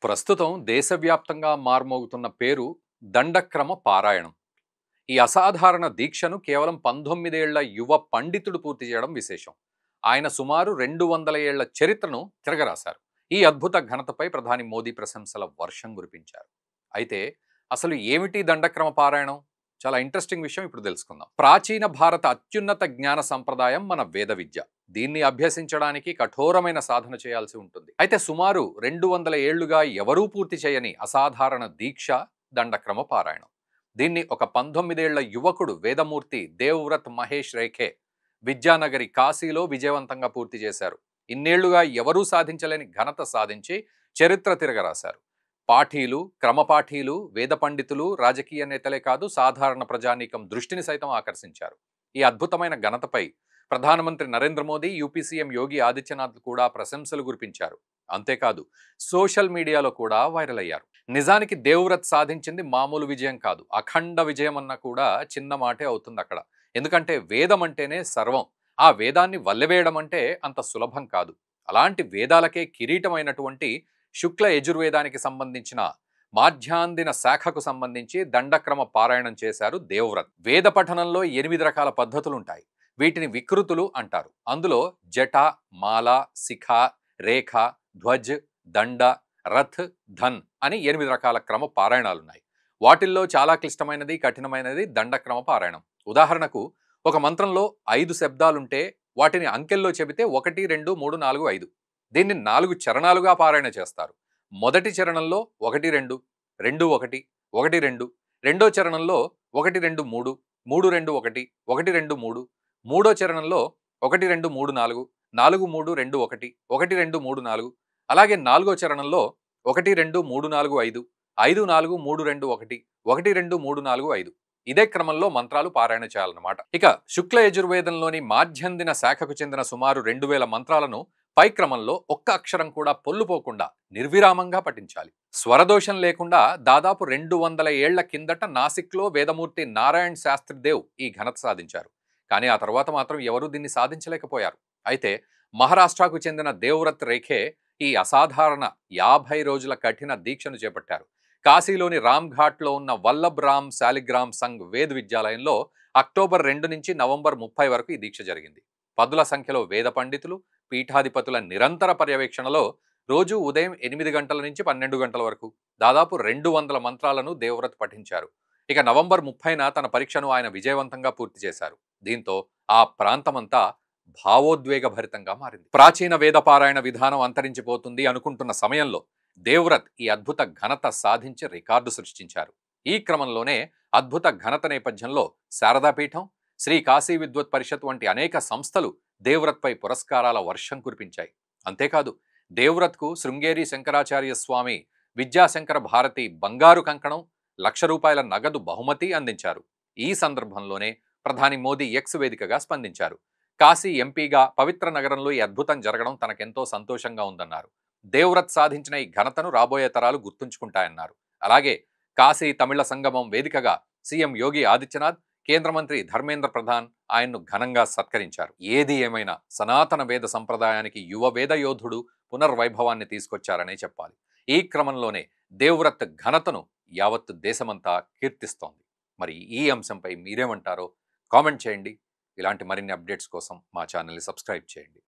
ప్రస్తుతం దేశవ్యాప్తంగా మార్మోగుతున్న పేరు దండక్రమ పారాయణం. ఈ అసాధారణ దీక్షను కేవలం 19 ఏళ్ల యువ పండితుడు పూర్తి చేయడం విశేషం. ఆయన సుమారు 200 ఏళ్ల చరిత్రను తిరగరాశారు. ఈ అద్భుత ఘనతపై ప్రధాని మోదీ ప్రశంసల వర్షం కురిపించారు. అయితే అసలు ఏమిటి దండక్రమ పారాయణం? చాలా ఇంట్రెస్టింగ్ విషయం ఇప్పుడు తెలుసుకుందాం. ప్రాచీన భారత అత్యున్నత జ్ఞాన సంప్రదాయం మన వేద విద్య. దీన్ని అభ్యసించడానికి కఠోరమైన సాధన చేయాల్సి ఉంటుంది. అయితే సుమారు 200 ఏళ్లుగా ఎవరూ పూర్తి చేయని అసాధారణ దీక్ష దండక్రమ పారాయణం. దీన్ని ఒక 19 ఏళ్ల యువకుడు వేదమూర్తి దేవ్వ్రత్ మహేష్ రేఖే విద్యానగరి కాశీలో విజయవంతంగా పూర్తి చేశారు. ఇన్నేళ్లుగా ఎవరూ సాధించలేని ఘనత సాధించి చరిత్ర తిరగరాశారు. పాఠీలు, క్రమపాఠీలు, వేద పండితులు, రాజకీయ నేతలే కాదు సాధారణ ప్రజానీకం దృష్టిని సైతం ఆకర్షించారు. ఈ అద్భుతమైన ఘనతపై ప్రధానమంత్రి నరేంద్ర మోదీ, యూపీ సీఎం యోగి ఆదిత్యనాథ్ కూడా ప్రశంసలు కురిపించారు. అంతేకాదు సోషల్ మీడియాలో కూడా వైరల్ అయ్యారు. నిజానికి దేవ్వ్రత్ సాధించింది మామూలు విజయం కాదు, అఖండ విజయం అన్న కూడా చిన్న మాటే అవుతుంది అక్కడ. ఎందుకంటే వేదం అంటేనే సర్వం. ఆ వేదాన్ని వల్లెవేయడం అంటే అంత సులభం కాదు. అలాంటి వేదాలకే కిరీటమైనటువంటి శుక్ల యజుర్వేదానికి సంబంధించిన మాధ్యాందిన శాఖకు సంబంధించి దండక్రమ పారాయణం చేశారు దేవ్వ్రత్. వేద పఠనంలో 8 రకాల పద్ధతులుంటాయి. వీటిని వికృతులు అంటారు. అందులో జట, మాల, శిఖ, రేఖ, ధ్వజ్, దండ, రథ్, ధన్ అని 8 రకాల క్రమ పారాయణాలున్నాయి. వాటిల్లో చాలా క్లిష్టమైనది, కఠినమైనది దండక్రమ పారాయణం. ఉదాహరణకు ఒక మంత్రంలో 5 శబ్దాలుంటే వాటిని అంకెల్లో చెబితే 1, 2, 3, 4, 5. దీన్ని 4 చరణాలుగా పారాయణ చేస్తారు. మొదటి చరణంలో 1, 2, 2, 1, 1, 2. రెండో చరణంలో 1, 2, 3, 3, 2, 1, 1, 2, 3. మూడో చరణంలో 1, 2, 3, 4, 4, 3, 2, 1, 1, 2, 3, 4. అలాగే నాలుగో చరణంలో 1, 2, 3, 4, 5, 5, 4, 3, 2, 1, 1, 2, 3, 4, 5. ఇదే క్రమంలో మంత్రాలు పారాయణ చేయాలన్నమాట. ఇక శుక్ల యజుర్వేదంలోని మాధ్యందిన శాఖకు చెందిన సుమారు 2000 మంత్రాలను పై క్రమంలో ఒక్క అక్షరం కూడా పొల్లుపోకుండా నిర్విరామంగా పఠించాలి. స్వరదోషం లేకుండా దాదాపు 200 ఏళ్ల కిందట నాసిక్లో వేదమూర్తి నారాయణ్ శాస్త్రిదేవ్ ఈ ఘనత సాధించారు. కానీ ఆ తర్వాత మాత్రం ఎవరూ దీన్ని సాధించలేకపోయారు. అయితే మహారాష్ట్రకు చెందిన దేవ్వ్రత్ రేఖే ఈ అసాధారణ 50 రోజుల కఠిన దీక్షను చేపట్టారు. కాశీలోని రామ్ ఘాట్లో ఉన్న వల్లభ్ రామ్ శాలిగ్రామ్ సంఘ్ వేద్ విద్యాలయంలో అక్టోబర్ 2 నుంచి నవంబర్ 30 వరకు ఈ దీక్ష జరిగింది. పదుల సంఖ్యలో వేద పండితులు, పీఠాధిపతుల నిరంతర పర్యవేక్షణలో రోజు ఉదయం 8 గంటల నుంచి 12 గంటల వరకు దాదాపు 200 మంత్రాలను దేవ్వ్రత్ పఠించారు. ఇక నవంబర్ 30న తన పరీక్షను ఆయన విజయవంతంగా పూర్తి చేశారు. దీంతో ఆ ప్రాంతమంతా భావోద్వేగభరితంగా మారింది. ప్రాచీన వేద పారాయణ విధానం అంతరించిపోతుంది అనుకుంటున్న సమయంలో దేవ్వ్రత్ ఈ అద్భుత ఘనత సాధించి రికార్డు సృష్టించారు. ఈ క్రమంలోనే అద్భుత ఘనత నేపథ్యంలో శారదాపీఠం, శ్రీ కాశీ విద్వత్ పరిషత్ వంటి అనేక సంస్థలు దేవ్వ్రత్పై పురస్కారాల వర్షం కురిపించాయి. అంతేకాదు దేవ్వ్రత్కు శృంగేరి శంకరాచార్య స్వామి విద్యాశంకర భారతి బంగారు కంకణం, ₹1,00,000 నగదు బహుమతి అందించారు. ఈ సందర్భంలోనే ప్రధాని మోదీ ఎక్స్ వేదికగా స్పందించారు. కాశీ ఎంపీగా పవిత్ర నగరంలో ఈ అద్భుతం జరగడం తనకెంతో సంతోషంగా ఉందన్నారు. దేవ్వ్రత్ సాధించిన ఈ ఘనతను రాబోయే తరాలు గుర్తుంచుకుంటాయన్నారు. అలాగే కాశీ తమిళ సంగమం వేదికగా సీఎం యోగి ఆదిత్యనాథ్, కేంద్ర మంత్రి ధర్మేంద్ర ప్రధాన్ ఆయన్ను ఘనంగా సత్కరించారు. ఏది ఏమైనా సనాతన వేద సంప్రదాయానికి యువ వేద యోధుడు పునర్వైభవాన్ని తీసుకొచ్చారనే చెప్పాలి. ఈ క్రమంలోనే దేవ్వ్రత్ ఘనతను యావత్ దేశమంతా కీర్తిస్తోంది. మరి ఈ అంశంపై మీరేమంటారో కామెంట్ చేయండి. ఇలాంటి మరిన్ని అప్డేట్స్ కోసం మా ఛానల్ని సబ్స్క్రైబ్ చేయండి.